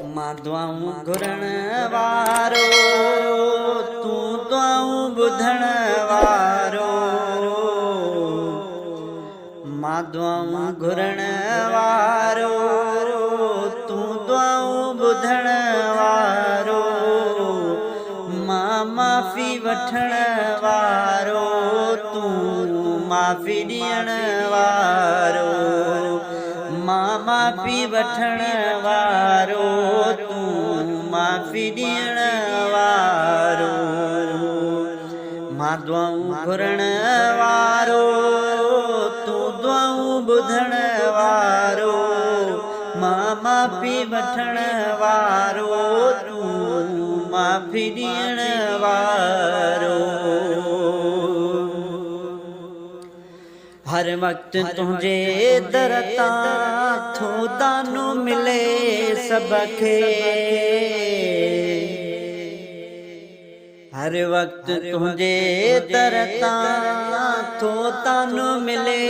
मां दुआऊं घुरण वारो तू दुआऊं ॿुधण वारो। मां दुआऊं घुरण वारो तू दुआऊं ॿुधण वारो। मां माफ़ी वठण वारो तू माफ़ी ॾियण वारो। मां माफ़ी वठण वारो तू माफ़ी ॾियण वारो। मां दुआऊं घुरण वारो तू दुआऊं ॿुधण वारो। मां माफ़ी वठण वारो तू माफ़ी ॾियण वारो। हर वक्त तुझे दर तां थो दानो मिले सबके। हर वक्त तुझे दर तां थो दानो मिले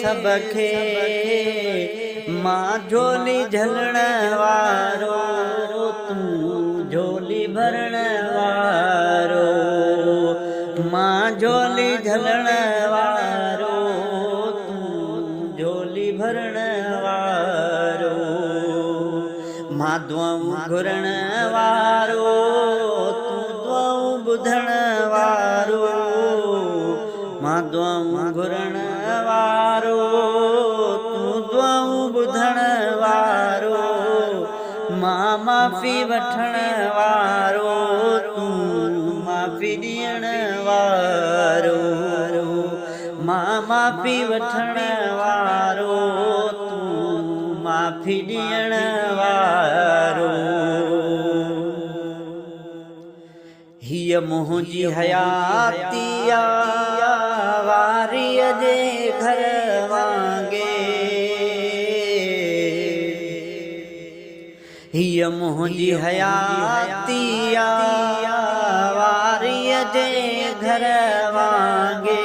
सबके। मां झोली झलण वारो तू झोली भरण वारो। मां झोली झलण वारो झोली भरण वारो। मां दुआऊं घुरण वारो तू दुआऊं ॿुधण वारो। मां दुआऊं घुरण वारो तू दुआऊं ॿुधण वारो। मां माफ़ी वठण वारो तू माफ़ी ॾियण वारो। मां माफ़ी वठण वारो तू माफ़ी ॾियण वारो। हीअ मुंहिंजी हयाती वारीअ जे घर वांगे। हीअ मुंहिंजी हयाती वारीअ जे घर वांगे।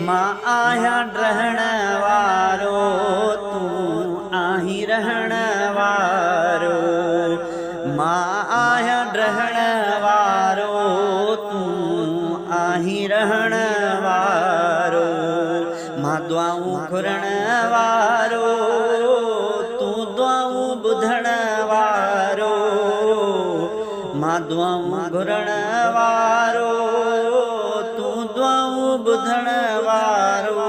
मां आहियां रहण वारो तू आहीं रहण वारो। मां आहियां रहण वारो तू आहीं रहण वारो। मां दुआऊं घुरण वारो तू दुआऊं ॿुधण वारो। मां दुआऊं घुरण वारो तू दुआऊं ॿुधण वारो।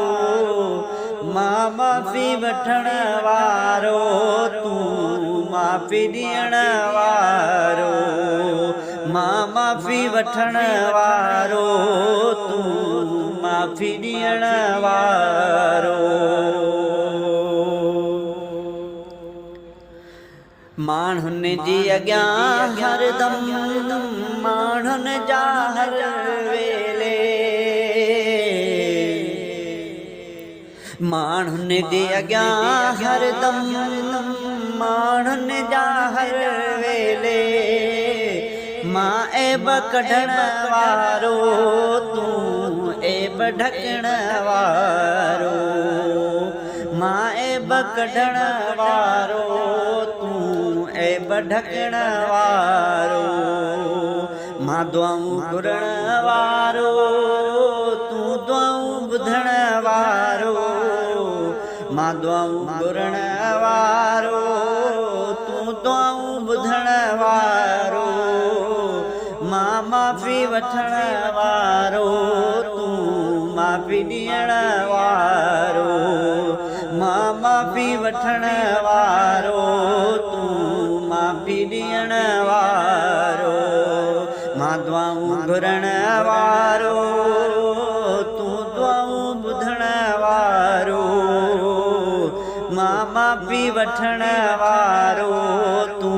मां माफ़ी वठण वारो तू माफ़ी ॾियण वारो। मां माफ़ी वठण वारो तू माफ़ी ॾियण वारो। माण्हुनि जी अॻियां हरदम माण्हुनि जा हर वेले। माण्हुनि जे अॻियां हरदम माण्हुनि जा हर वेले। मां ऐब कढण वारो तू ऐब ढकण वारो। मां ऐब कढण वारो तू ऐब ढकण वारो। मां दुआऊं घुरण वारो तू दुआऊं ॿुधण वारो। मां दुआऊं घुरण वारो तू दुआऊं ॿुधण वारो। मां माफ़ी वठण वारो तू माफ़ी ॾियण वारो। मां माफ़ी वठण वारो तू माफ़ी ॾियण वारो। मां दुआऊं घुरण वारो तू दुआऊं ॿुधण वारो। मां माफ़ी वठण वारो तू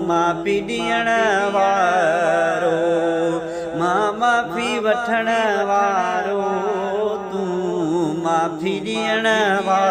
माफ़ी ॾियण वारो। मां माफ़ी वठण वारो तू माफ़ी ॾियण वारो।